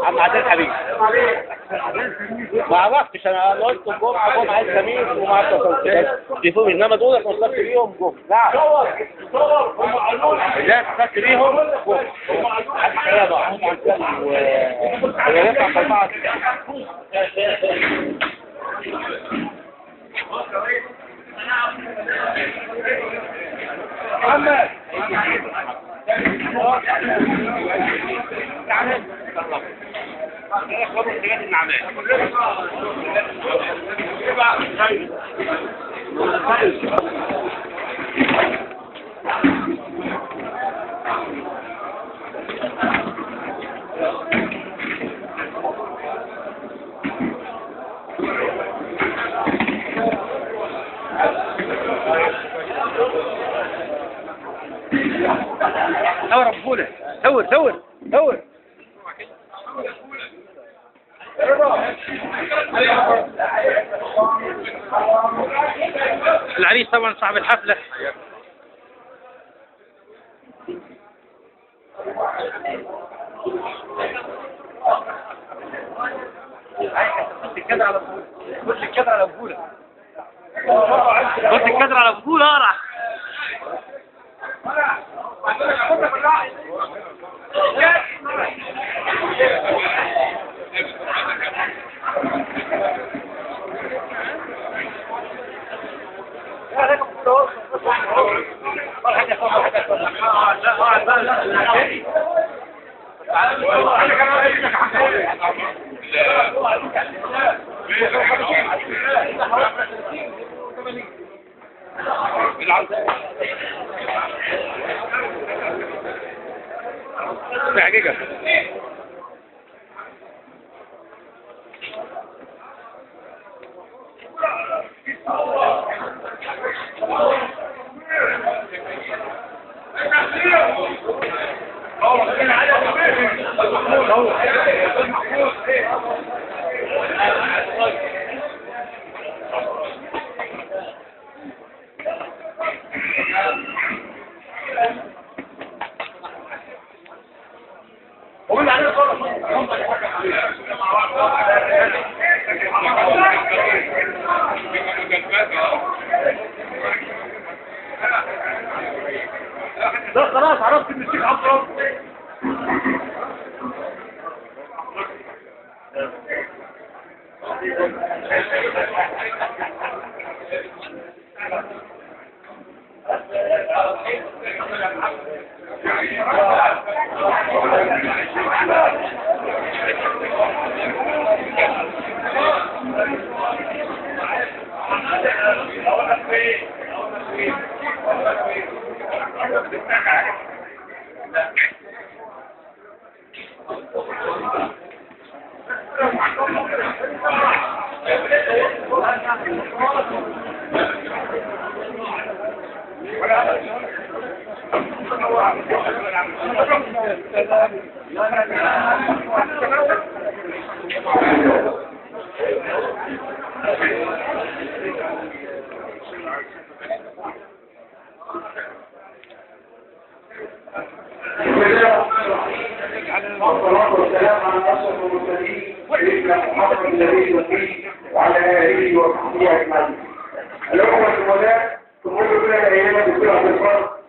عم عدل حبيبي ما عرفتش انا قلت الجمعه جمعه الخميس وما عرفتش انما دول اتصلت بيهم جم لا اتصلت بيهم يا بقى هم عن بعض محمد دور بقوله دور العريس طبعا صاحب الحفلة قلت الكدر على بقوله اقرع حقيقة لا خلاص عرفت ان الشيخ عبد الله والصلاة والسلام على أشرف المرسلين سيدنا محمد النبي الوكيل وعلى آله وصحبه أجمعين. الأخوة الزملاء تمر بنا الأيام بسرعة الفرق.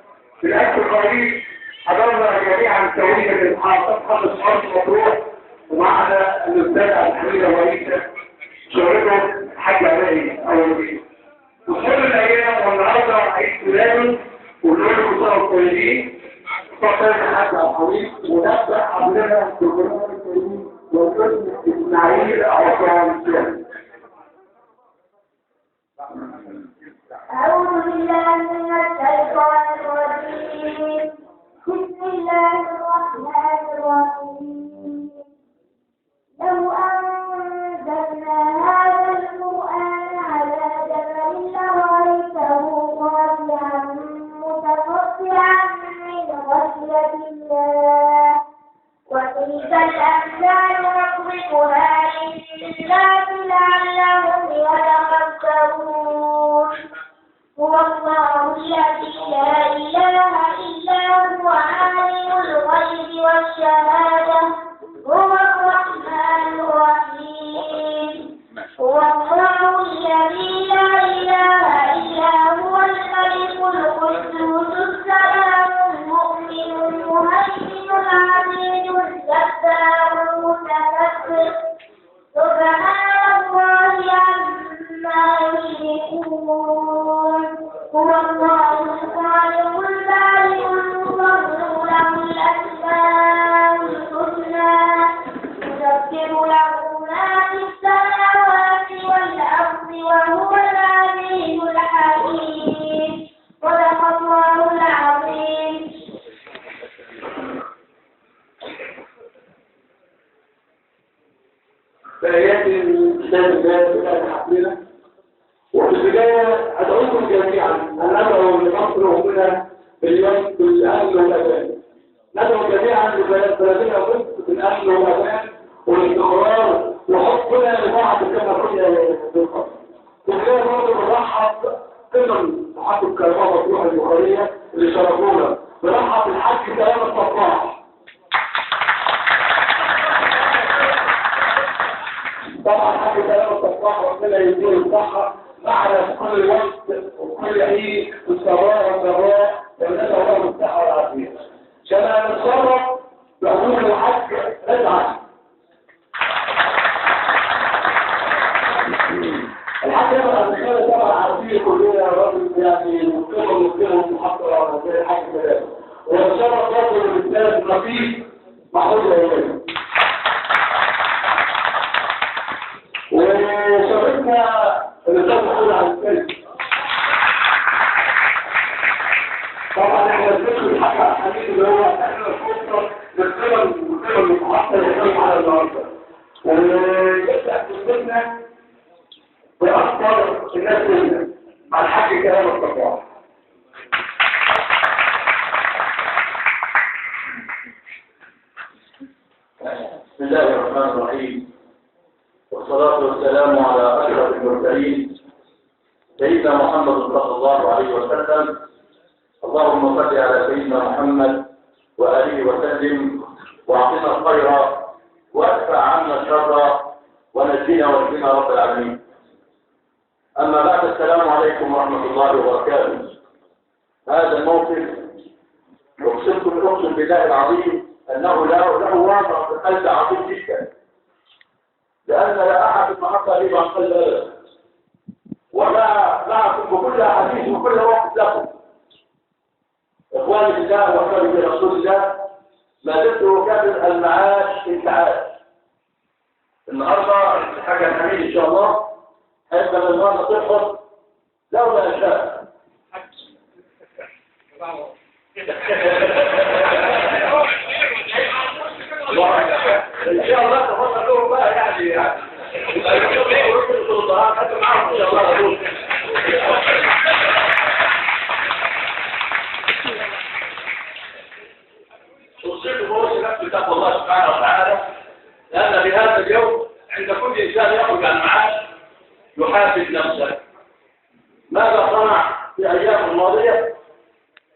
في الأسف القريب حضرنا جميعا توحيد الإصحاب صفحة الشرط مطروح ومعنا الأستاذ عبد الحميد الرئيس شغلته حاج عبادي أولي. وكل الأيام والنهارده عيد ميلاده وكل الأسرة الطيبين. فقط حتى الحديث ونبدأ حضرنا في القرآن الكريم والقسم إسماعيل عصام الشام. أعوذ بالله من الشيطان الرجيم. بسم الله الرحمن الرحيم. لو أنزلنا هذا القرآن على جبل لرأيته خاشعا متصدعا من خشية الله. وتلك الأمثال نضربها للناس لعلهم يتفكرون. هو الله الذي لا إله إلا هو عالم الغيب والشهادة هو الرحمن الرحيم. هو الله الذي لا إله إلا هو الملك القدوس السلام المؤمن المهيمن العزيز الجبار المتكبر سبحان الله عما يشركون. هو الله الخالق البارئ المصور له الأسماء الحسنى يدبر له ما في السماوات والأرض وهو العزيز الحكيم. صدق الله العظيم. فآيات كتاب الله تعالى حقنا. وفي البداية أدعوكم جميعا أن ندعو لمصر وهنا باليوم بالأمن والأمان. ندعو جميعا لبلدنا مصر بالأمن والأمان والاستقرار وحبنا لبعض كما كنا بالقصر. وكذلك برضه بنرحب قمم محطة كهرباء مفتوحة البخارية اللي شرفونا. بنرحب بالحاج سلام الصباح. طبعا حاجة كلام الصباح ربنا يديه الصحة معنا في كل وقت وكل حين والصباح والضراء ونسأل الله الصحة والعافية. كما نتصرف بأمور الحج نزعل. الحج يبقى الرسالة طبعا عارفين كلنا راجل يعني مقيمة محطة على زي الحج كلام. ونتشرف برضه بالأستاذ النقيب محمود الأيام. وشاركنا الرسالة محمود على السلم. طبعا احنا بنذكر الحاج عبد الحميد اللي هو احنا الفرصة نذكر المحطة اللي كانوا على النهارده. ونبدأ تسلمنا بأخطار الناس كلها مع الحاج كلام الصباح. بسم الله الرحمن الرحيم. والصلاة والسلام على أشرف المرسلين سيدنا محمد صلى الله عليه وسلم. اللهم صل على سيدنا محمد وآله وسلم واعطنا الخير وادفع عنا الشر ونجينا واهدنا رب العالمين. أما بعد، السلام عليكم ورحمة الله وبركاته. هذا الموقف أقسم بالله العظيم أنه له واقع في قلب عظيم جدا، لأن لا أحد محطة لي عن قلب أبدا، ولا معكم بكل حديث وكل وقت لكم. إخواني في الله وإخواني في رسول الله، ما زلت أكرر المعاش انتعاش. النهارده الحاجة الحميد إن شاء الله هيبقى النهارده تحفظ لولا أشياء. إن شاء الله تفضل لهم بقى يعني حتى معهم إن شاء الله. توصيل بوصي نفسي تقوى الله سبحانه وتعالى، لأن بهذا اليوم عند كل إنسان يخرج عن معاش يحاسب نفسه ماذا صنع في الأيام الماضية،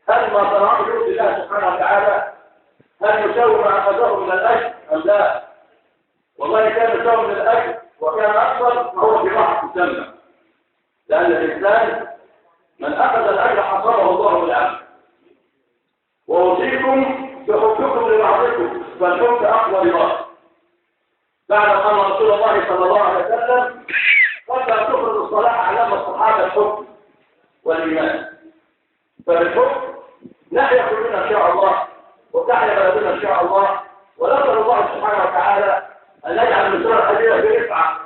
هل ما صنعه يرضي الله سبحانه وتعالى، هل يساوي ما أخذه من الأجر أم لا؟ والله كان يساوي من الأجر وكان أكثر فهو في راحة مسمى، لأن الإنسان من أخذ الأجر حصره الله بالعمل. وأوصيكم بحبكم لبعضكم فالحب أقوى رضاه، بعد أن رسول الله صلى الله عليه وسلم قبل أن تفرض الصلاة علم الصحابة الحب والإيمان. فالحب نحيا كلنا إن شاء الله وتحيا بلدنا إن شاء الله، ونسأل الله سبحانه وتعالى أن يجعل مصر الحديث في رفعة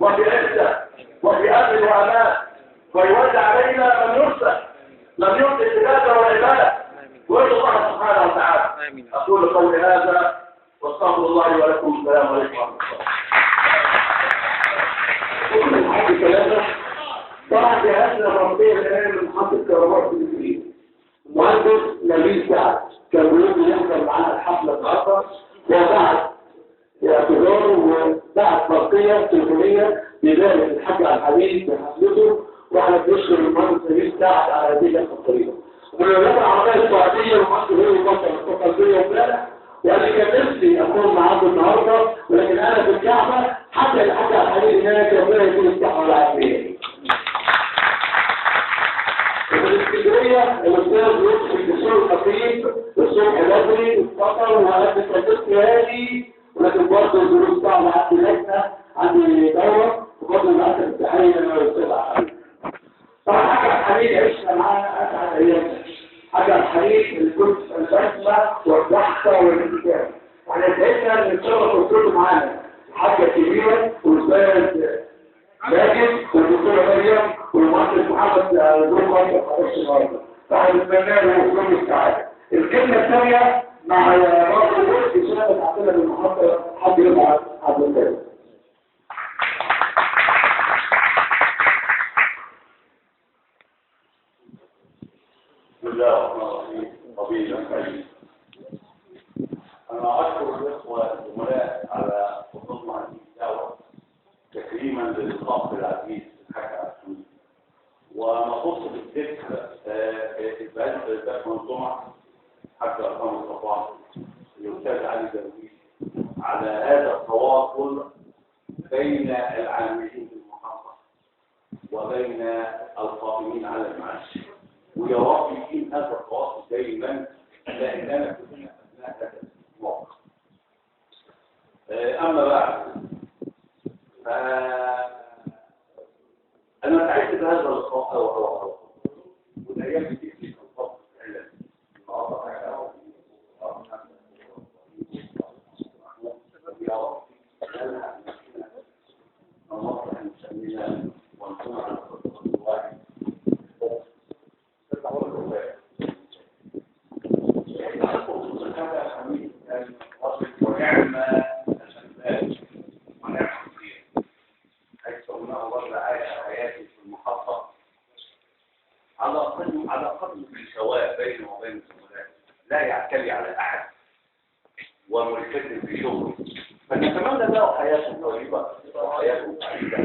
وفي عزة وفي أمن وأمان، ويولى علينا من يرسل لم يرسل العبادة والعبادة، ويرضى الله سبحانه وتعالى. أقول قولي هذا واستغفر الله ولكم. السلام عليكم ورحمة الله. طبعا جهازنا الرمضية الآن من محطة كهرباء في المدينة. مهندس نبيل سعد كان بيقول يحضر معانا الحفلة النهارده، وبعد اعتذاره وبعد برقية تليفونية بذلك الحاج عبد الحميد بحفلته، واحنا بنشكر المهندس نبيل سعد على هذه الخطيرة. ومن الولايات العربية السعودية ومصر هي مصر القلبية وبلادها، وأنا كان نفسي أكون معاكم النهارده، ولكن أنا في الكعبة حتى الحاج عبد الحميد هناك ربنا يكون الصحة والعافية. وفي الاسكندرية الأستاذ يوسف الدكتور الخطيب الصبح بدري اتصل وأنا كنت هادي، ولكن برضه الظروف صعبة عندي لجنة عندي دورة وبرضه الأسف التحية أنا والأستاذ عبد. طبعا حاج عبد الحميد عشنا معانا أسعد أيامنا. حاج عبد الحميد اللي كنت البسمة والضحكة والانتكاسة. احنا سعدنا إن الشرف وصلتوا معانا حاجة كبيرة والأستاذ لكن والدكتورة مريم والمهندس محمد دول خاصة خلاص النهارده، فاحنا نتمنى له كل السعادة. الكلمة الثانية مع برضه الوقت سنة عندنا بالمحاضرة حد يبقى عبد الكريم. بسم الله الرحمن الرحيم. طبيب الخير، أنا أشكر الإخوة الزملاء على حضورهم هذه الدعوة تكريما للأخ العزيز الحاج عبد الحميد، ونخص بالذكر إثبات منظومة حتى أرقام الصفوان الأستاذ علي درويش على هذا التواصل بين العاملين في المحافظة وبين القائمين على المعاش، ويا رب يكون هذا التواصل دائما لأننا كلنا أبناء هذا الموقع. أما بعد أنا سعيد بهذا اللقاء والأيام دي في الفضل فعلا. على قدر السواء بينه وبين الزملاء، لا يعتلي على احد وملتزم في شغله، فنتمنى له حياه طيبه وحياه سعيده.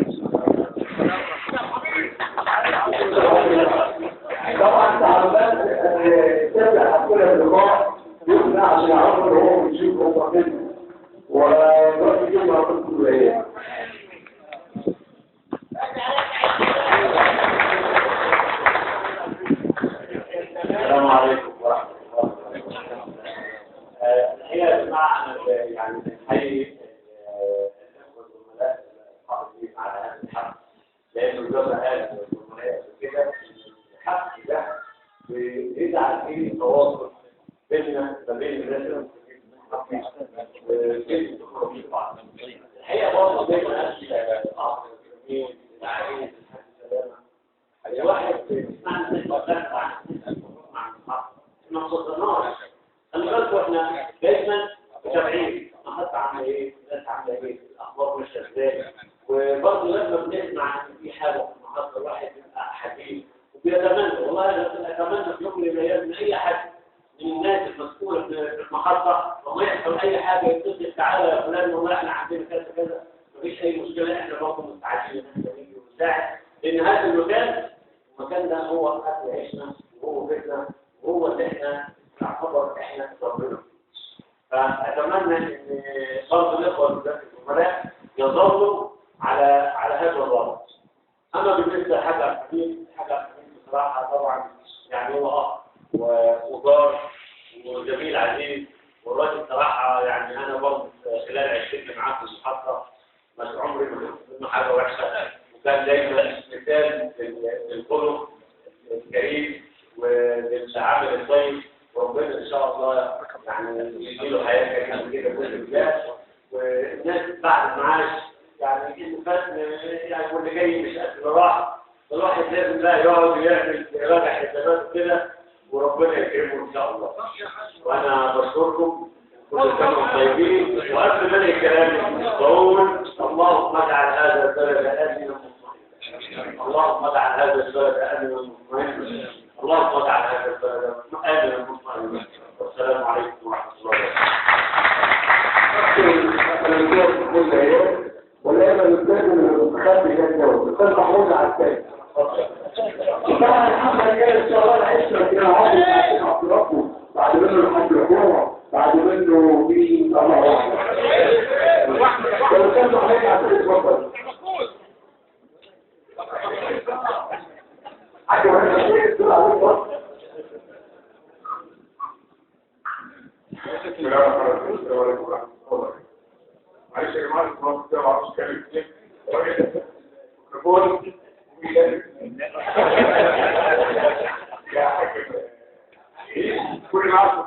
طبعا تعليمات تبدا كل اللقاء يقنع عشان يعرفوا ان هو بيشوف هو فين ودلوقتي كده هتقول كليه. السلام عليكم ورحمه الله وبركاته. الحقيقه يا جماعه انا يعني بنحيي الاخوه الزملاء القائمين على هذا الحق، لانه زي ما قال الزملاء كده الحق ده بيزعل فيه تواصل بيننا وبين الناس الحقيقه برضه دايما الواحد بيسمعنا ما صدرناش احنا دايما متابعين حتى عامله ايه الناس عامله ايه الاخبار مش ازاي وبرضه لما بنسمع ان في حاجه في المحطه الواحد بيبقى حزين وبيتمنى والله اتمنى في يوم من الايام ان اي حد من الناس المسؤوله في المحطه لما يحصل اي حاجه يتصل تعالى يا فلان والله احنا عندنا كذا كذا مفيش اي مشكله احنا برضه مستعدين ان احنا نيجي ونساعد لان هذا المكان ده هو اكل عيشنا وهو بيتنا وهو اللي احنا نعتبر احنا ربنا. فاتمنى ان برضه الاخوه الزملاء يظلوا على هذا الوضع. اما بالنسبه لحاجه حبيب بصراحه طبعا يعني هو اخ وجار وجميل عزيز والراجل صراحه يعني انا برضه خلال 20 معاه في المحطه مش عمري ما شفت منه حاجه وحشه وكان دايما مثال للخلق الكريم وللعمل الطيب وربنا ان شاء الله يعني يديله حياه كريمه كده باذن الله والناس بعد المعاش يعني يعني واللي جاي مش قد اللي راح الواحد لازم بقى يقعد ويعمل يراجع حساباته كده وربنا يكرمه ان شاء الله. وانا بشكركم كل سنه وانتم طيبين وقبل ما انهي كلامي بقول اللهم اجعل هذا البلد امنا مطمئنا. اللهم اجعل هذا البلد امنا مطمئنا. اللهم اجعل هذا البلد امنا مطمئنا. والسلام عليكم ورحمه الله وبركاته. ولا انا الاستاذ المخبي كان جوه الاستاذ محمود العسكري طبعا الحمد لله ان شاء الله العشره كده عاطل بعد منه الحاج الحكومه بعد منه في الله واحد والاستاذ محمود العسكري اتفضل حاجه واحده تقول عليه السلام عليكم ورحمه الله. معلش يا جماعه الصوت ده ما اعرفش اتكلم فيه راجل ميكروفون يا حاج كل عارف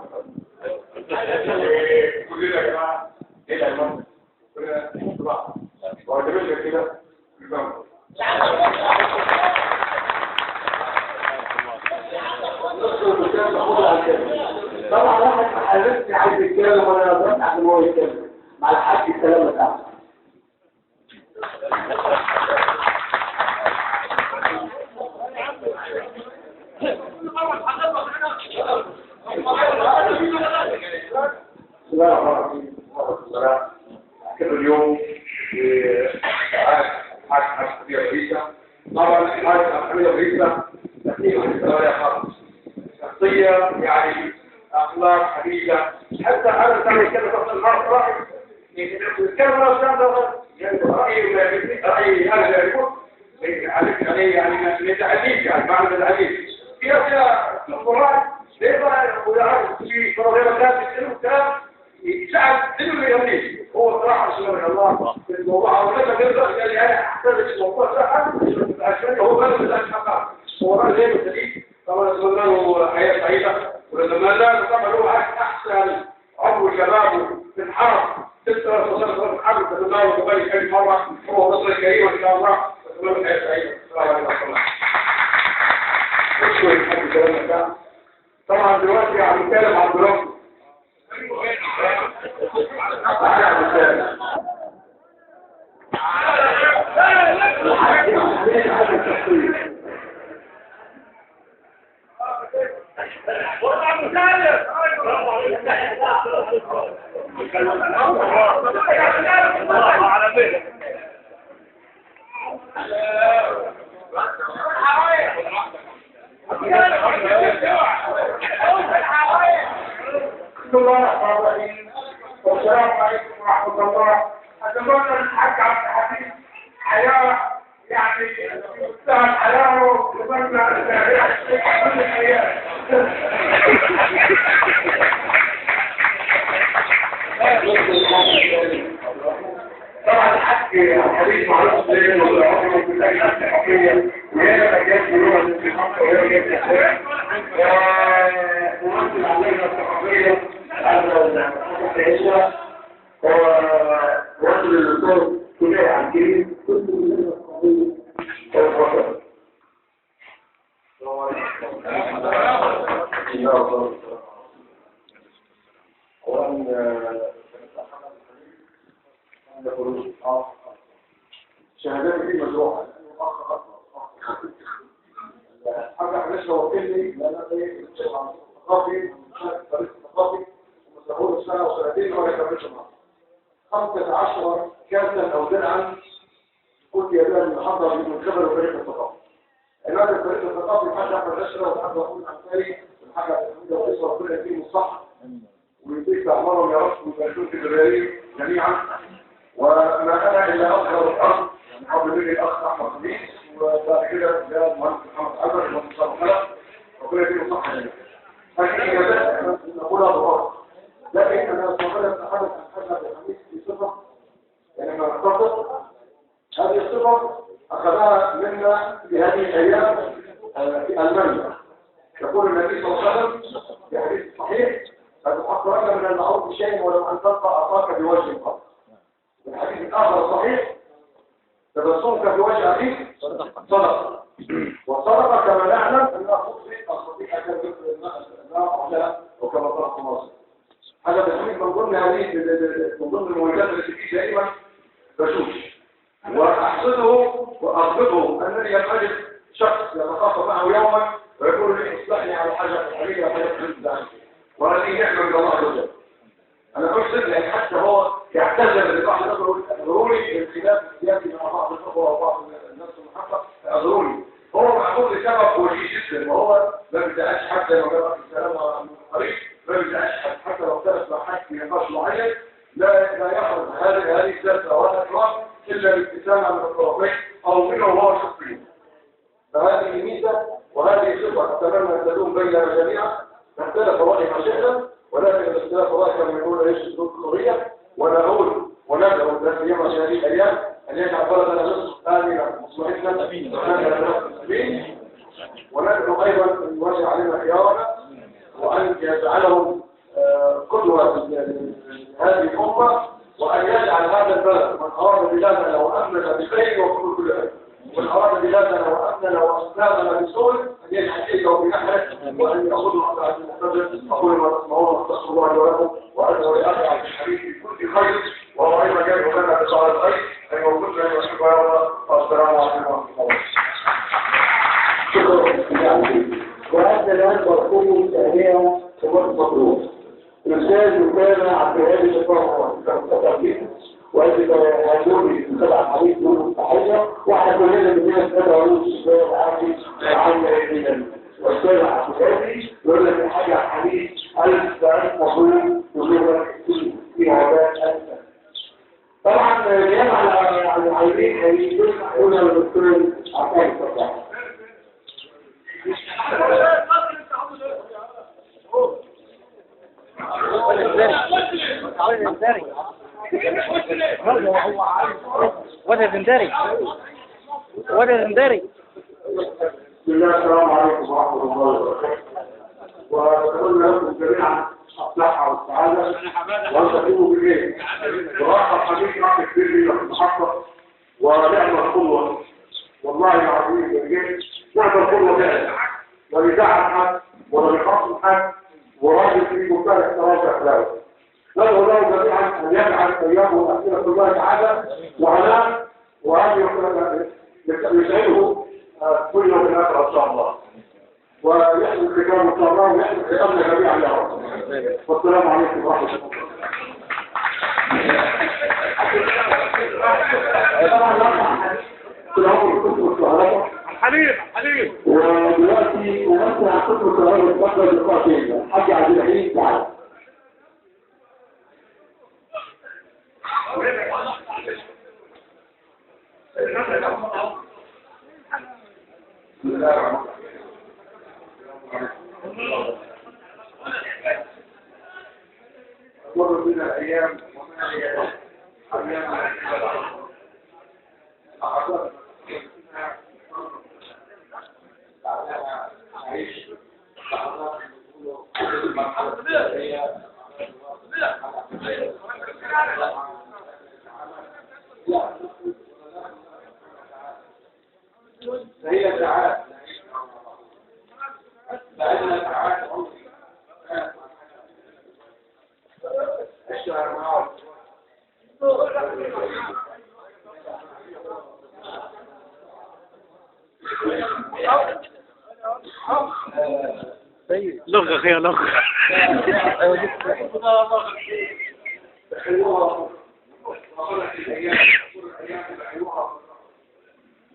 كلنا يا جماعه ايه ده المنطق كلنا طبعا هو ده كده بالظبط طبعا واحد حبيبتي عايز يتكلم وانا قدرت عشان هو يتكلم مع الحاج السلام بتاعه. بسم الله الرحمن الرحيم. كده اليوم حاج حبيب رئيسة طبعا حاج حبيب رئيسة تكليف الاسترالية خالص شخصية يعني أخلاق حديثة حتى هذا الثاني كده تحت النار رأي يتكلم على الشام ده يعني رأي أنا لا يكون عليه يعني لتعديد يعني معنى التعديد فيها القرآن ليه بقى ويعرف في قرآن كان يتكلم كلام يساعد إنه يغنيه هو صراحة سبحان الله في الموضوع ولما تبدأ يعني أنا أحتاج الموضوع ده عشان هو بلد الأشخاص هو رأي زي الجديد طبعا نتمنى له حياة سعيدة ونتمنى له طبعا هو أحسن عمره شبابه في الحرم 6 سنوات الحرم نتمنى له كمان كل مرة هو نصر الكريم إن شاء الله نتمنى له حياة سعيدة السلام عليكم ورحمة الله. أشكر الحاج كلامك ده طبعا دلوقتي عم نتكلم عن دراسته والسلام عليكم ورحمة الله. أتمنى الحاج عبد الحميد حياة يعني مستوى الحياة وأتمنى كل الحياة. طبعا الحاج الحديث معروف زي ما العمر بالله الحقيقية وهنا مجال بلغة الانتقام وهي مجال العشاء هو رجل الدكتور كناية عن كريم شهادات دي مجروحة حاجة علاش لو وكلني لأن أنا إيه ثقافي طريق ثقافي ومسؤول سنة وسنتين ولا كملش معه 15 كاسا أو درعا قلت يا بلاد المحضر من خبر فريق الثقافي الوقت الفريق الثقافي حاجة أحمد أشرة وحاجة أقول عن تاريخ وحاجة تحميدة وإسرة وكل فيه مصح ويديك أعمارهم يا رب ويباشون في الجبارين جميعا وما أنا إلا أظهر الأرض قبل مني الأخ أحمد خميس وبعد كده جاء المهندس محمد عبر المهندس صالح خلق وكل فيه مصح جميعا هذه إجابات نقولها بغرض لكن أنا أتمنى أتحدث عن حاجة الخميس في صفة يعني ما نختصر هذه الصفة أخذها منا في هذه الأيام في ألمانيا يقول النبي صلى الله عليه وسلم في حديث صحيح فتحقق من المعروف شيء ولو أن تلقى أخاك بوجه قط الحديث الآخر صحيح تبسمك بوجه أخيك صدقة والصدقة كما نعلم أنها تطفئ الصديقة كالنار وكما طرق مصر هذا تحميد من ضمن هذه من ضمن المواجهات التي فيه دائما بشوش وأحسده وأضبطه أنني لم أجد شخص يتخاطب معه يوما ويقول لي اصلحني على حاجة الحالية وحاجة الحديث عنك وهذه نعمة من الله عز وجل أنا أحسد لأن حتى هو يعتذر لبعض الأمر ضروري الخلاف السياسي مع بعض الأخوة وبعض الناس المحقق ضروري هو معقول لسبب وجيه جدا وهو ما بيدعش حتى لو جرى السلام على الطريق ما بيدعش حتى لو اختلف مع حد في نقاش معين لا يخرج هذه الذات أو هذا الكلام إلا بالابتسامة من الطرفين أو منه هو شخصيا فهذه ميزة وهذه صفة أتمنى أن تدوم بيننا جميعا نختلف رأي ما شئنا ولكن الاختلاف رأي كما يقول ايش الدول الحرية ونقول وندعو ذات يوم هذه الأيام أن يجعل بلدنا نصف آمنا مصلحتنا أمين وندعو أيضا أن يوزع علينا خيارنا وأن يجعلهم قدوة هذه الأمة وأن يجعل هذا البلد من أراد بلادنا وأمننا بخير وكل كل خير ومن أراد بلادنا وأمننا وأسلامنا بسوء أن يجعل إيده بنحره وأن يأخذوا على هذه المقدس أقول ما تسمعون واستغفر الله لي ولكم وأدعو لأخي عبد الحميد في كل خير وهو أيضا جاي لنا بصلاة الخير أن يوفقنا أن يحب يا رب والسلام عليكم ورحمة الله. شكرا. وهذا الآن مرحوم ثانيا وقت مطلوب. الأستاذ مكان عبد الهادي شكرا وأجد هدوني سبع حديث دون التحية وإحنا كلنا بدنا ندعو الشباب العامي عن إلينا والأستاذ عبد الهادي يقول لك حاجة حديث 1000 مفهوم وجوه في عباد 1000 طبعا جاء على العينين هيجب هنا الدكتور عبد الفتاح وده زندري بسم الله السلام عليكم ورحمة الله وبركاته وأتمنى لكم جميعا الصحة والسعادة وأن تكونوا بخير وراحة حديث معك كثير لي المحطة ونعم القوة والله العظيم بالجيش نعم القوة فعلا ولدعم حد ولخصم حد وراجل في مختلف تراجع أخلاقه ندعو له جميعا أن يجعل أيامه أسئلة الله تعالى وعناه وأن يسعده كل يوم الآخر إن شاء الله ويحمل الختام إن شاء الله ويحمل ختامنا جميعا يا رب والسلام عليكم ورحمة الله. طبعا حليم ودلوقتي ممثل عن قسم القرار المستقبل القاتل الحاج عبد الحليم تعالى. بسم الله الرحمن الرحيم. مر بنا الأيام وما هي أيام نعيش هي ساعات بعدنا ساعات الشهر معه لغة خير لغة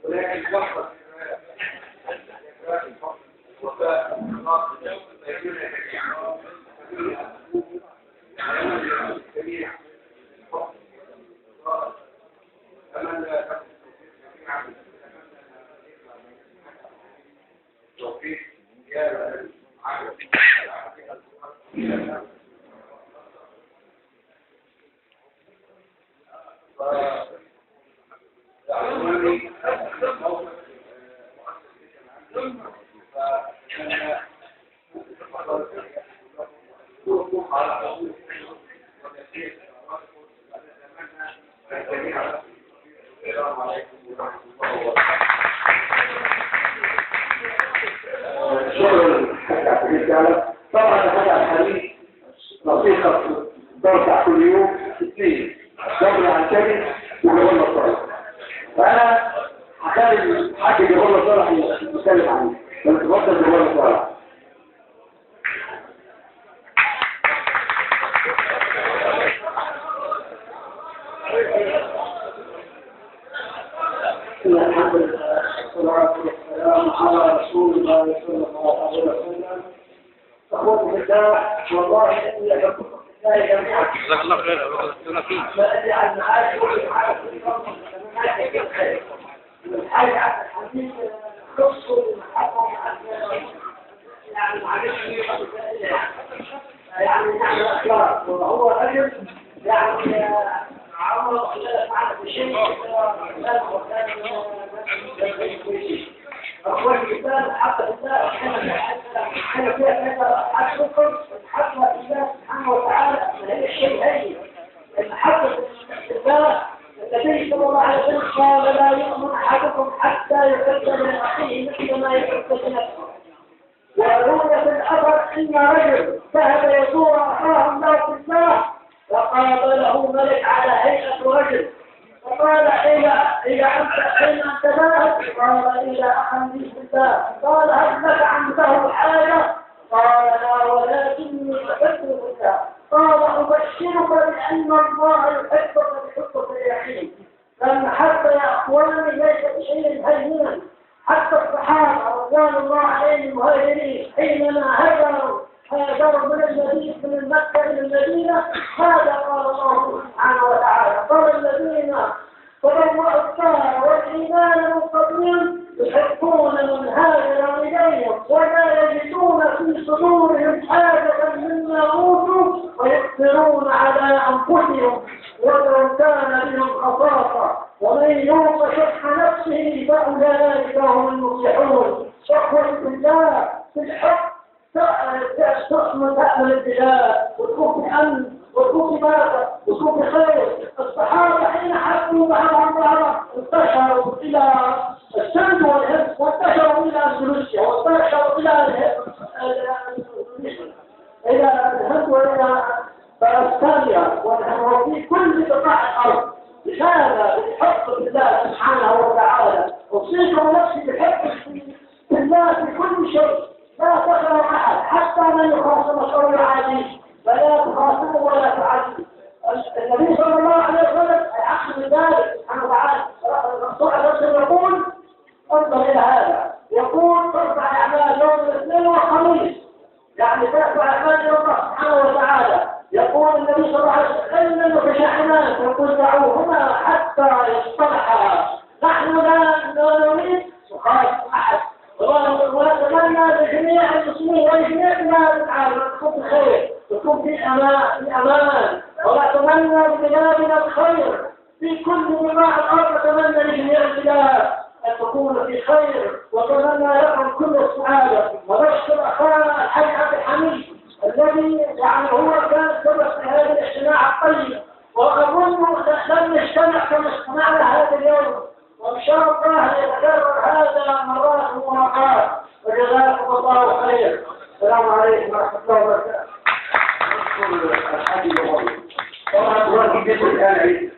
ولكن وقت طبعا هذا الحديث نصيحة برجع كل يوم اثنين دبر عن كلمة وجبل الصالح. فأنا هخلي حد جبل الصالح يتكلم عنه بس تفضل جبل الصالح. الحمد لله والصلاة والسلام على رسول الله صلى الله عليه وسلم. أخوة الله والله إني أحبكم في الله جميعا. جزاك الله خير. فأدعي عن معاش وعلى كل فرصة من الخير. من حاجة عن الحديث خص المحبة يعني معلش يعني نحن أخيار وهو رجل يعني عمره خلال معنا في شيء أخوة الإنسان حتى الإنسان حين فيها حتى الله سبحانه وتعالى هي الشيء هي المحبة الإنسان النبي صلى الله عليه وسلم قال لا يؤمن أحدكم حتى يحب من أخيه مثل ما يحب لنفسه. ويرون في الأثر إن رجل ذهب يزور أخاه له في الله وقال له ملك على هيئة رجل فقال إلى أنت حين أنت ذاهب؟ قال إلى أخا لي في الله. قال هل لك عنده حاجة؟ قال لا ولكني أحبه بالله. قال أبشرك بأن الله يحبك بحبك اليقين. فالمحبة يا أخواني ليست شيء هينا. حتى الصحابة رضوان الله عليهم المهاجرين حينما هاجروا من مكة إلى المدينة هذا قال الله سبحانه وتعالى قال الذين تبوأوا الدار والإيمان من قبلهم يحبون من هاجر إليهم ولا يجدون في صدورهم حاجة مما أوتوا ويؤثرون على أنفسهم ولو كان بهم خصاصة ومن يوق شح نفسه فأولئك هم المفلحون. شكرا بالله في الحق تأمن البلاد وتكون في أمن وتكون في بركة وتكون في خير. الصحابة حين حكموا بعضهم بعضا انتشروا إلى السند والهند وانتشروا إلى أندلسيا وانتشروا إلى الهند وإلى اسبانيا وفي كل بقاع الأرض. لهذا بالحق بالله سبحانه وتعالى أوصيكم نفسي بحق بالله في كل شيء. لا تخلوا أحد حتى من يخاصم الشر العادي فلا تخاصموا ولا تعدوا. النبي صلى الله عليه وسلم يعقد ذلك سبحانه وتعالى. الرسول عليه الصلاة يقول انظر إلى هذا يقول ترفع أعمال يوم الاثنين والخميس يعني ترفع أعمال يوم الله سبحانه وتعالى. يقول النبي صلى الله عليه وسلم إن المتشاحنات يقول دعوهما حتى يصطلحا. نحن لا نريد نخالف أحد ونتمنى لجميع المسلمين ولجميع الناس العالم تكون في خير تكون في امان ونتمنى لبلادنا الخير في كل بقاع الارض. نتمنى لجميع البلاد ان تكون في خير واتمنى لكم كل السعاده. ونشكر اخانا الحاج عبد الحميد الذي يعني هو كان سبب في هذا الاجتماع الطيب، وأظن لم نجتمع كما اجتمعنا هذا اليوم، وإن شاء الله يتكرر هذا مرات ومرات، وجزاكم الله خير. السلام عليكم ورحمة الله وبركاته. طبعا دلوقتي جيت الآن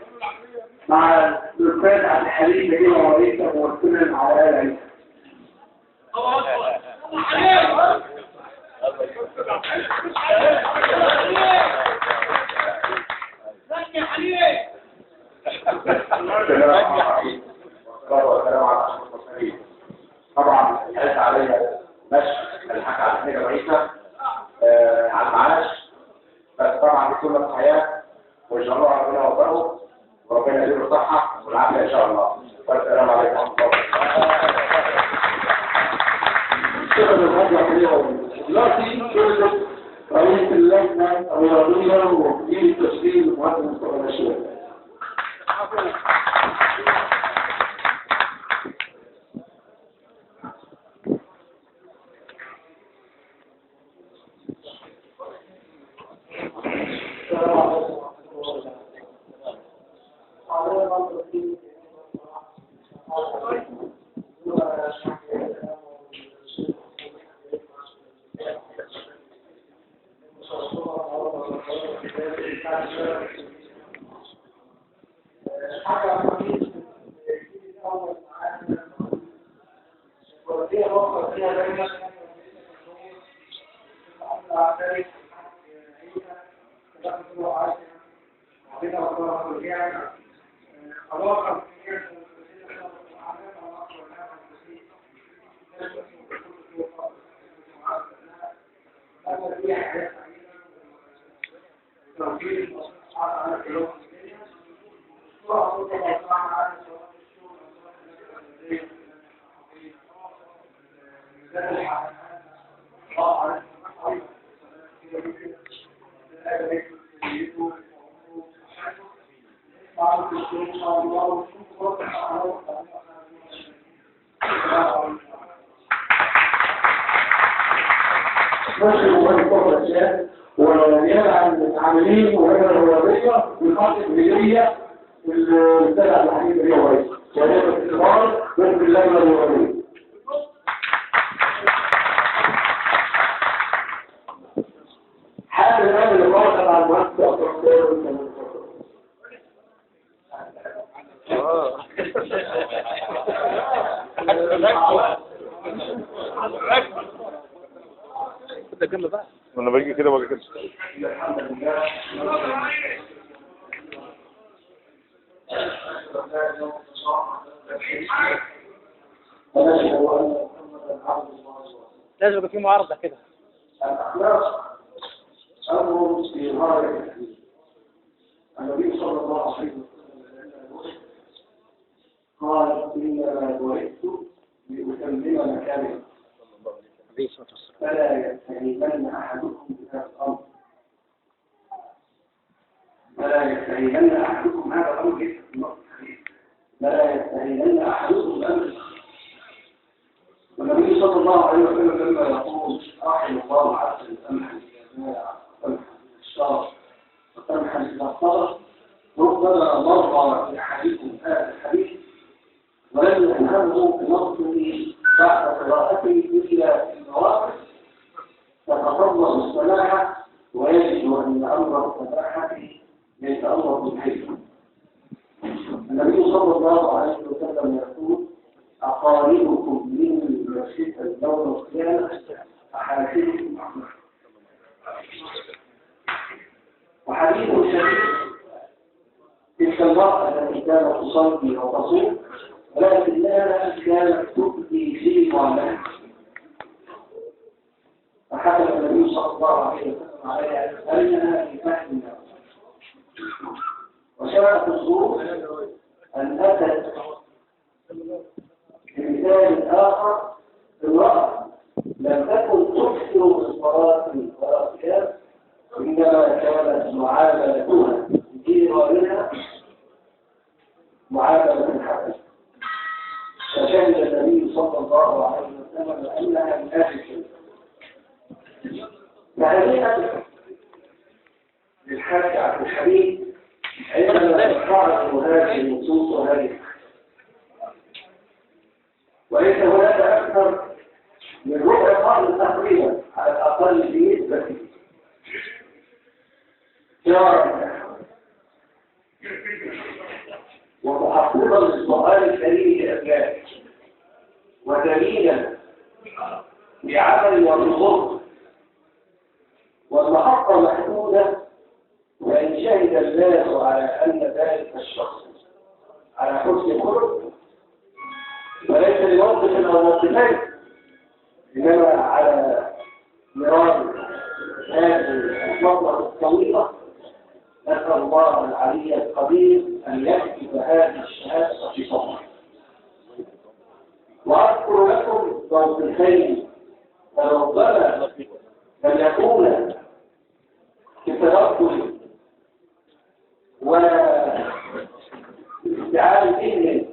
مع الأستاذ عبد الحليم بن ورئيسة ومرسلا على آل عيسى. طبعا حدث علينا مشي الحكي على الحاجة رئيسة على المعاش، بس طبعا بكل الحياة وإن شاء الله ربنا يوفقه وربنا يديله الصحة والعافية إن شاء الله. والسلام عليكم ورحمة الله. دلوقتي شركة رئيس اللجنة الرياضية ومدير التشكيل المهندس مصطفى الشيخ. ويلعن العاملين وغير الرياضية والخاصة الهجرية المتابعة الحديث اللي هو رئيس وهي باستمرار ضد اللجنة الرياضية. حال الآن اللي قرأت مع المؤسسة التركية ده كله بقى انا باجي كده باجي كده. لازم يبقى في معارضة كده. الأخلاق أمر في غاية التحديد. النبي صلى الله عليه وسلم قال إنما بعثت لأتمم مكارم فلا يستهيبن أحدكم بهذا الأمر. فلا يستهيبن أحدكم هذا الأمر لا يستهيبن أحدكم بأمر. والنبي صلى الله عليه وسلم لما يقول رحم الله عبدا سمحا سمحا الشرف وسمحا إذا صدر ربما مر في حديث هذا الحديث ولم يفهمه بنصه بعد قراءته إلا في المواقف تتطلب السماحة ويجد أن أمر السماحة يتأمر بالحكمة. النبي صلى الله عليه وسلم يقول أقاربكم من الشتاء يوم القيامة أحاسبكم أحمد. وحديث شديد تلك المرأة التي كانت تصلي وتصوم ولكنها كانت تؤذي في معاملها فحكم النبي صلى الله عليه وسلم عليها أنها لفهم وشرعت الظروف أن أتت بمثال آخر امرأة لم تكن تكثر بالصلاة والصيام إنما كانت معاملتها بجيرانها معاملة حسنة فشهد النبي صلى الله عليه وسلم أنها من أهل الجنة فهنيئا للحاج عبد الحميد عندما تعرف هذه النصوص وهذه وليس هناك أكثر من ربع قرن تقريبا على الأقل بنسبة شارع ومحفظا للقرآن الكريم لأبنائه ودليلا بعمل وبظلم والمحطة محدودة وإن شهد الناس على أن ذلك الشخص على حسن خلق وليس لموقف أو موقفين إنما على مراد هذه المطلق الطويلة نسأل الله العلي القدير أن يكتب هذه الشهادة في صدره. وأذكر لكم موقفين فربما لم يكون في تدخل واستعانة ذهن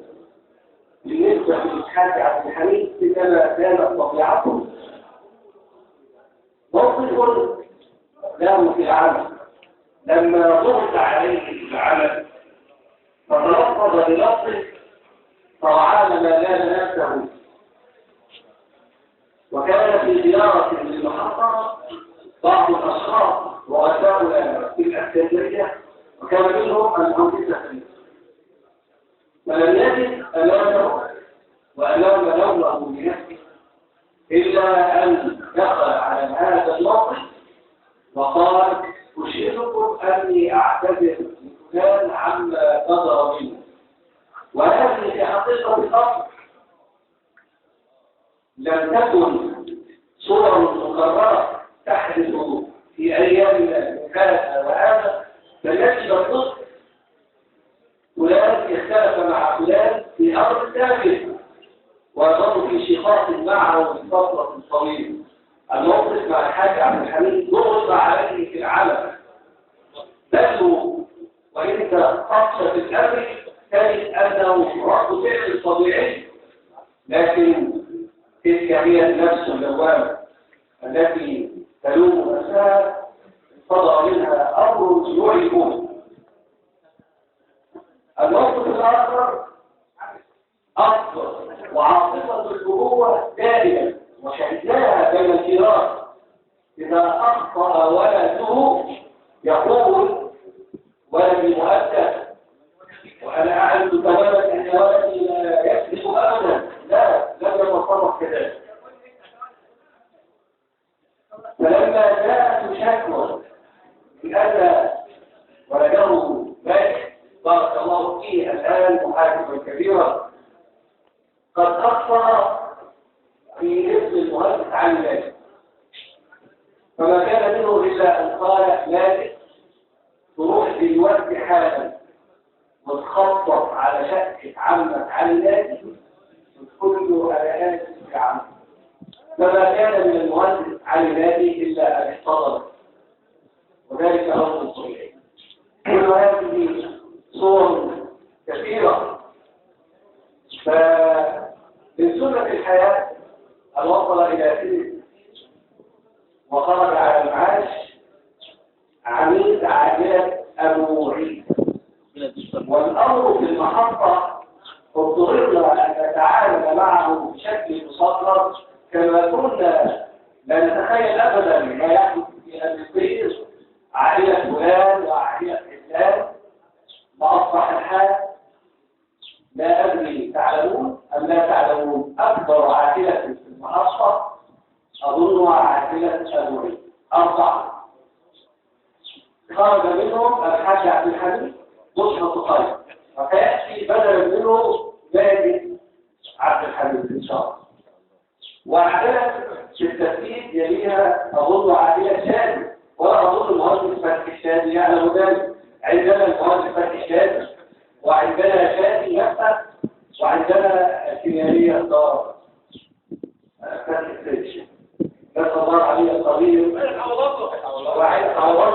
بالنسبة للحاج عبد الحميد كما كانت طبيعته موقف له في العمل لما ضغط عليه في العمل فتلفظ بلفظ طعام ما كان نفسه وكان في زيارة للمحطة بعض الأشخاص رؤساؤنا في الأسكندرية وكان منهم المهندس فلم يجد أمامه وأمام لونه بنفسه إلا أن دخل على هذا الموقف وقال أشهدكم أني أعتذر لفلان عما صدر منه وهذه في حقيقة الأمر لم تكن صور مكررة تحدث في أيام هذا وهذا بل يجب الصدق فلان اختلف مع فلان في أمر ثابت وظلوا في شقاق معه من فترة طويلة. الموقف مع الحاج عبد الحميد ضغط عليه في العمل بل وإنت قصة الأمر تجد أنه رد فعل طبيعي لكن تلك هي النفس اللوامة التي تلوم نفسها صدر منها أمر يعيبون. الموقف الآخر أكبر وعاصفة الأبوة دائما وشهدناها بين الجيران إذا أخطأ ولده يقول ولدي مؤدب وأنا أعلم تماما أن ولدي لا يكذب أبدا لا لم يتصرف كذلك. فلما جاءت شكوى بأن ولده مات بارك الله فيه الآن محاسبا كبيرا قد أخطأ في اسم المهندس عن مالك فما كان منه إلا أن قال مالك تروح دلوقتي حالا وتخطط على شقة عمك عن مالك وتقول له أنا آسف يا عم. فما كان من المهندس عن مالك إلا أن احتضر وذلك أمر طبيعي. كل هذه صور كثيرة فمن سنة الحياة أن وصل إلى سن وخرج على المعاش عميد عائلة أبو عيد والأمر في المحطة اضطررنا أن نتعامل معه بشكل مصغر كما كنا لا نتخيل أبدا ما يحدث في البيت عائلة فلان وعائلة فلان وأصبح الحال لا أدري تعلمون أم لا تعلمون أكبر عائلة في المحطة أظنها عائلة أبو عيد 4 خرج منهم الحاج عبد الحميد مصحف خير وسيأتي بدلا منه نادي عبد الحميد إن شاء الله. وعائلة في الترتيب يليها أظن عائلة شادي ولا أظن المهندس فتحي الشادي يعلم ذلك. عندنا المهندس فتحي الشادي وعندنا شادي نفسه وعندنا الكيميائية الدار فتحي السيد نسأل الله عليه الطبيب وعيد على الله وعيد على الله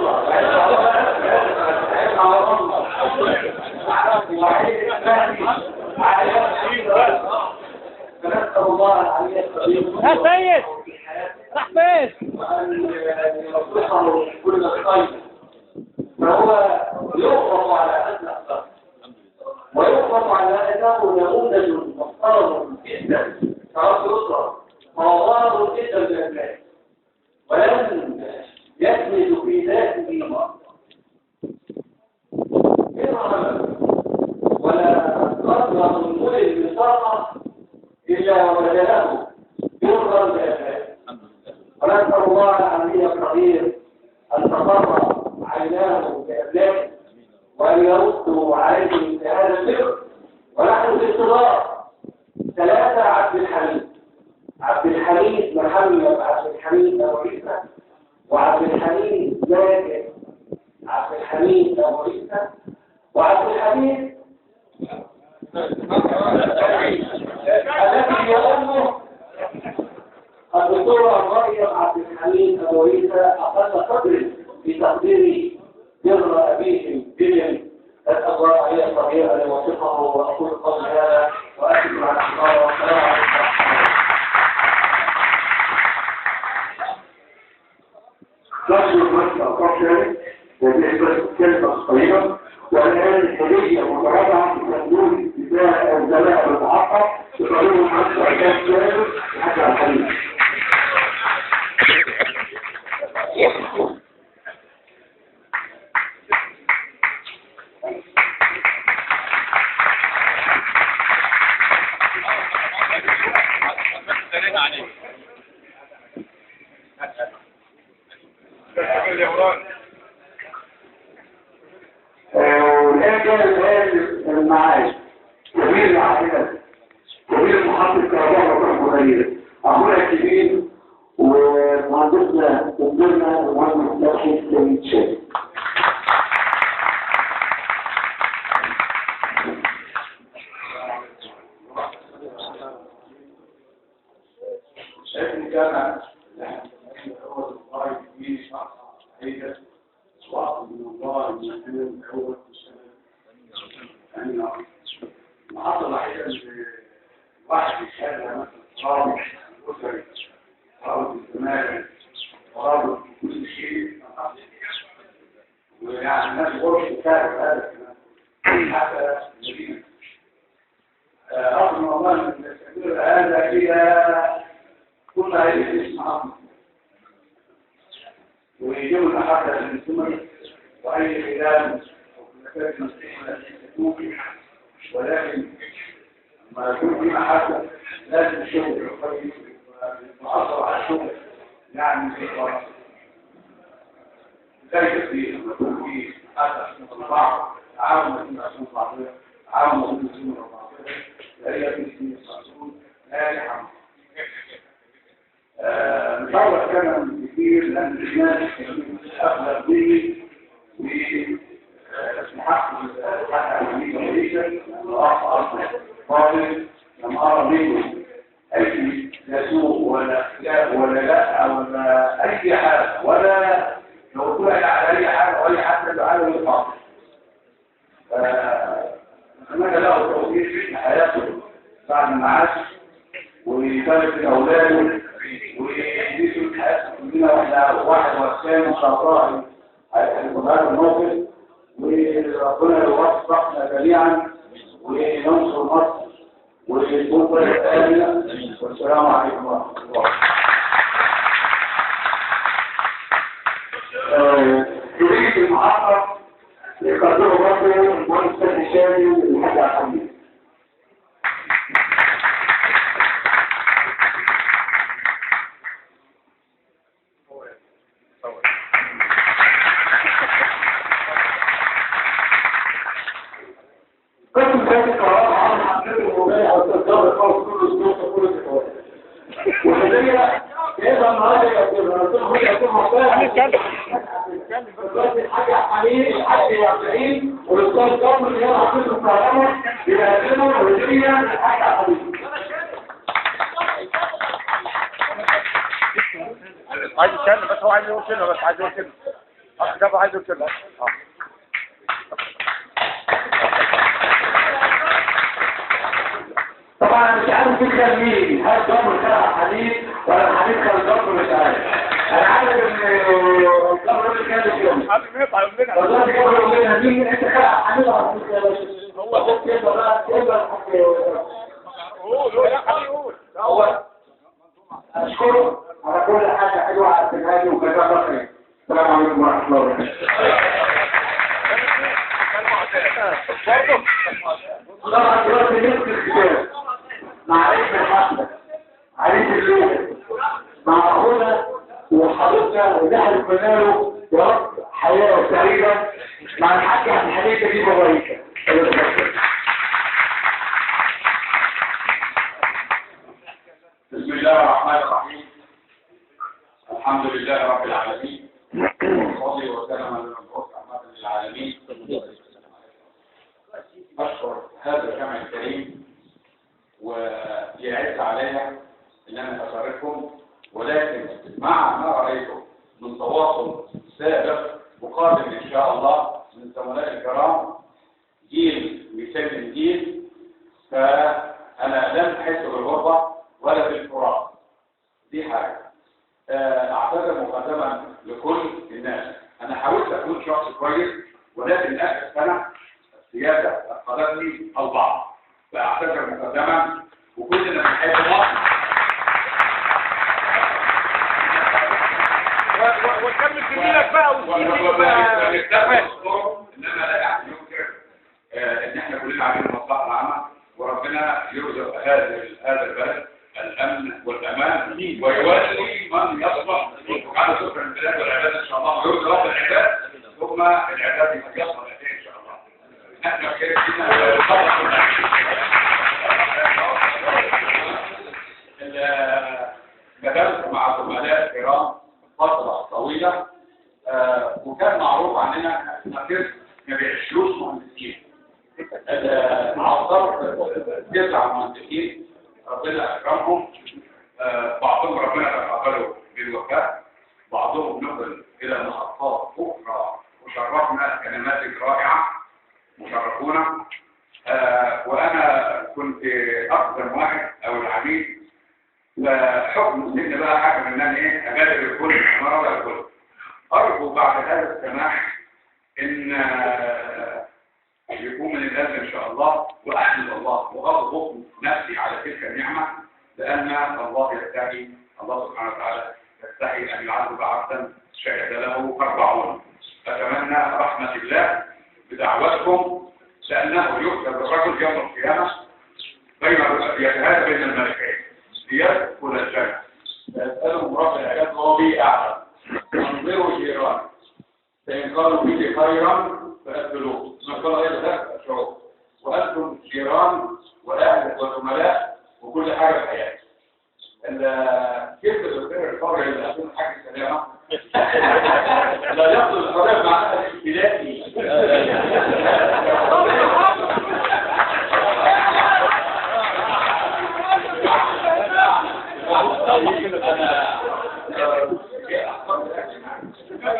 وعيد الثاني فنسأل الله عليه الطبيب يا سيد راح فين؟ وأن طيب فهو يوقف على أن أخطأ ويوقف على أنه نموذج محترم جدا كرأس أسرة مضار جدا بالأبناء ولم يكمل في ذاته ولا قدر من كل البطاقة إلا وجده يرضى بالأبناء ونسأل الله العلي القدير أن تقر عيناه بأبنائه وأن يردوا عليهم بهذا الفكر ونحن في انتظار 3 عبد الحميد محمد عبد الحميد أبو عيسى وعبد الحميد زاكر عبد الحميد أبو عيسى وعبد الحميد الذي يؤمه الدكتورة مريم عبد الحميد أبو عيسى أقل قدر بتقدير بر أبيهم بهم أسأل الله عليه الصغير أن يوفقه وأقول قبل هذا وأشكر على الله والسلام عليكم. نشر مصر القشري وبإحدى كلمة صغيرة والآن الهدية متراجعة في صندوق الزمالة المتعقب بقانون 10 أيام جانب حتى الحديث. والآن جاء المعاش كبير العائلة كبير محطة كهرباء والمغيرة أخونا الكبير ومهندسنا ومديرنا ومهندس لحية سيد شاهد. شايفني كان هو الضايع كبير هيدا وعطوا من الله المكان الأول في السنة يعني المحطة الوحيدة اللي واحد يشهدها مثلا رابط الأسري رابط الزمان رابط كل شيء ويعني الناس غرش تعرف هذا كمان حتى المدينة رغم الله أن يستمر هذا إلى كل هذه الاسم ويجب حتى الانتماء واي خلال وكلفات مستحيلة تكون ولكن ما يكون في محاسن لازم الشغل وعصر على الشغل يعني في الوقت ذلك في في حتى بعض تعاون مع بعض تعاون مع بعض لا يمكن لا يحمل مشروع كان كبير لأن الناس أغلب به ويستحق حتى عملية مليشة وأخ فاضل لما أرى منه أي يسوق ولا لا ولا أي حاجة ولا لو كل على أي حاجة ولا حتى العالم الفاضل فأتمنى له توفيق في حياته بعد المعاش ويبارك لأولاده ويديسوا الحياة كلنا واحد والثاني إن شاء الله هيكون هذا الموقف وربنا يوفقنا جميعا وننصر مصر ويكون بلد آمنة والسلام عليكم ورحمة الله. جريد المحطة يقدروا برضه المهندس الشامي والحاج عبد الحميد. كنت فاتح الكهرباء عن حملته المبايع والتجار الخاص كل اسبوع كل اسبوع وهدية جايبها النهارده يقدمها قلت له يقدمها فعلا الحاج حميد الحاج ياسين والاستاذ كامل اللي هو عقيد الكهرباء بيقدموا هدية للحاج حميد. عايز يتكلم بس هو عايز يقول كلمة بس عايز يقول كلمة ده عايز يقول كلمة طبعا انا مش عارف كده مين هل ضمن خلع حديد ولا الحديد كان ضمن مش عارف. انا عارف ان الضمن اللي كان قبل ما يطلع يقول لنا والله يقولوا منها مين انت خلع حميدة يا باشا هو كده بقى كده قول لا خليه يقول هو اشكره على كل حاجة حلوة على التنهاجي وكذا بخير السلام عليكم ورحمة الله وبركاته طبعا دلوقتي نفس الكتاب مع عيد الحفلة عيد الليل مع اخونا وحضرتنا ونحن كناله يا رب حياة سعيدة مع الحاج عبد الحميد دي بابايكا بسم الله الرحمن الرحيم الحمد لله رب العالمين وصلي وسلم على المبعوث رحمة للعالمين. أشكر هذا الجمع الكريم ويعز علينا ان انا اشارككم، ولكن مع ما رايته من تواصل سابق وقادم ان شاء الله من زملاء الكرام جيل بيسلم جيل، فانا لم احس بالغربه ولا بالفراق. دي حاجه. اعتذر مقدما لكل الناس. انا حاولت اكون شخص كويس، ولكن اخر سنه السياسه اخذتني البعض، فاعتذر مقدما وكلنا بنحب مصر. وكمل جميلك بقى انما لا يعني ينكر ان احنا كلنا عايزين المصلحه العامه، وربنا يرزق هذا البلد الامن والامان ويولي من يصلح على سفر البلاد والعباد ان شاء الله، ويرزق رب العباد ثم العباد من يصلح ان شاء الله. احنا كده بدأت مع زملاء الكرام فترة طويلة، وكان معروف عننا ان قسم ما بيعيشوش مهندسين. عصرت 9 مهندسين ربنا اكرمهم، بعضهم ربنا تقبله بالوفاة، بعضهم نقل الى محطات اخرى وشرفنا كلماتك رائعة مشرفونا. وانا كنت اقدم واحد او العميد، فحكم ان بقى حاكم ان انا ايه اجادل الكل مرة الكل. ارجو بعد هذا السماح ان يكون من الأجل ان شاء الله، واحمد الله واغضب نفسي على تلك النعمة، لان الله يستحي، الله سبحانه وتعالى يستحي ان يعذب عبدا شهد له 40. اتمنى رحمة الله بدعوتكم، لانه يكتب الرجل يوم القيامة يتهادى بين الملكين ليدخل الجنة، فيسألهم رب العباد وهو به أعلم. انظروا جيران فإن قالوا به خيرا فأدلوه، من قال غير ذلك أشعروه، وأنتم جيران وأهل وزملاء وكل حاجة في حياتي. كيف تذكر الفرع اللي أكون حاجة سلامة لا يقصد الفرع معناها الابتدائي.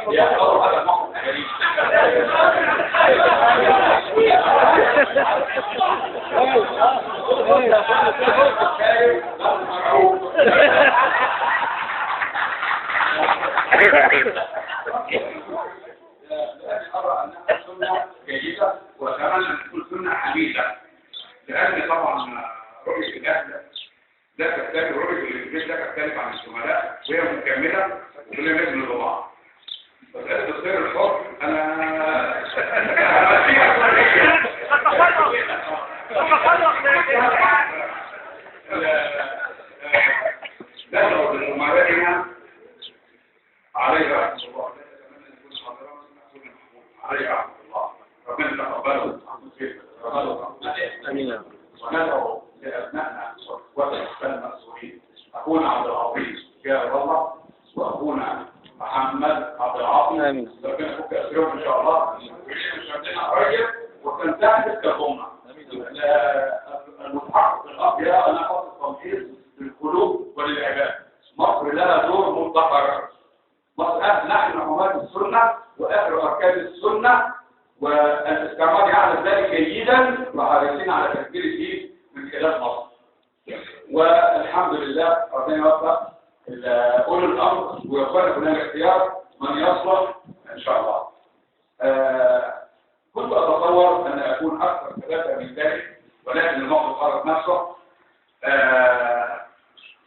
يا أول هذا موقف غريب. أرى أنها سنة جيدة، وأتمنى أن تكون سنة حميدة، لأن طبعا رؤية الأهل لا تختلف، رؤية الإنجليز لا تختلف عن الزملاء، وهي مكملة وكلنا لازم لبعض. مسألة السير الحر أنا ندعو لزملائنا عليه رحمة الله، عليه رحمة الله، ربنا تقبله آمين. وندعو لأبنائنا وأخواننا المسؤولين، أخونا عبد العظيم يا الله، وأخونا محمد عبد العاطي، ربنا يفك أسرهم إن شاء الله، ويشهدنا قريب وتنتهي التهمة. المتحقق الأبيض أنا أخذ التنفيذ للقلوب وللعباد. مصر لها دور متقرر. مصر نحن حماة السنة وآخر أركان السنة، والاستعمار يعلم ذلك جيدا، وحريصين على تكبير الدين من خلال مصر. والحمد لله ربنا يوفق أولي الأمر، ويكون هناك اختيار من يصلح ان شاء الله. كنت اتصور ان اكون اكثر ثباتا من ذلك، ولكن الموقف فرض نفسه.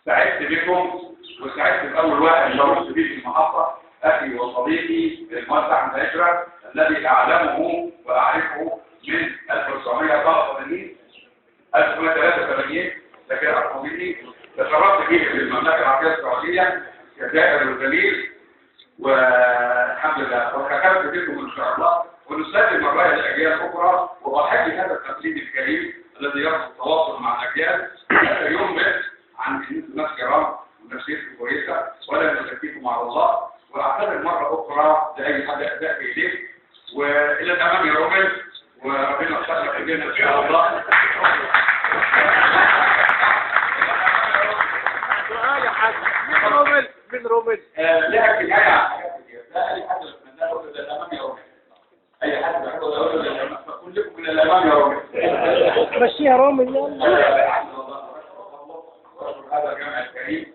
سعدت بكم وسعدت باول واحد شرفت به في المحطه، اخي وصديقي الموزع الهجره الذي اعلمه واعرفه من 1983 ذاكره قومي. تشرفت به في المملكه العربيه السعوديه كزائر الجليل، والحمد لله وكتبت بكم ان شاء الله، ونسلم الرايه لاجيال اخرى، واحيي هذا التقليد الكريم الذي يربط التواصل مع الاجيال. هذا ينبت عن ان انتم ناس كرام ونفسيتكم كويسه ولا نزكيكم على الله، واعتذر مره اخرى لاي حد اداء بايديه، والى الامام يا رومل، وربنا يخليك الينا ان شاء الله. سؤال يا حاج، من رومل لها كفايه عن حاجات كتير. لا اي حد بتمناه يقول الامام يا رومل، اي حد بيحب يقول الامام، كلكم من الامام يا رومل. مشيها رومل يلا. هذا الجامع الكريم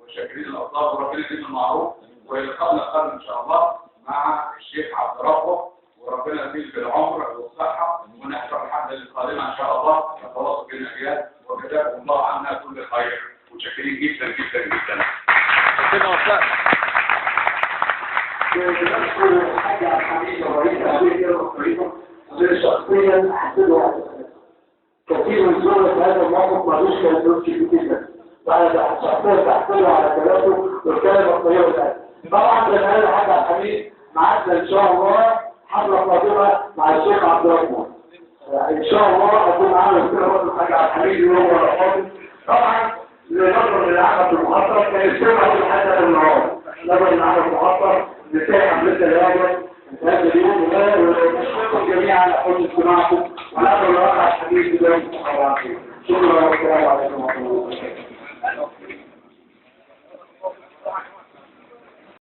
وشاكرين الاطلاق، وربنا يديم المعروف، ولقاءنا القادم ان شاء الله مع الشيخ عبد ربه، وربنا يزيد بالعمر والصحه، ونحضر الحمله القادمه ان شاء الله. نتواصل بين الاجيال، وجزاكم الله عنا كل خير، وشاكرين جدا جدا جدا. ربنا يوفقك. بنشكر الحاج عبد الحميد ورئيس أهلية المصريين شخصيا أحسنها كثير من صورة هذا الموقف مالوش كلمات كتير جدا. فأنا شخصيا بحسنه على كلامه والكلمة الطيبة بتاعته. طبعا زي ما قال الحاج عبد الحميد معانا إن شاء الله حفلة قادمة مع الشيخ عبد الرحمن. إن شاء الله هكون معانا كده برضه الحاج عبد الحميد وهو الحاضر. طبعا لنظر للعمل في المحطة كان يسمع في حتى النهار. نظر للعمل في المحطة نتائج عملتها الرياضة هذا اليوم، ونشكركم جميعا على حسن استماعكم، ونقل الواقع الحديث بدون محاضرات.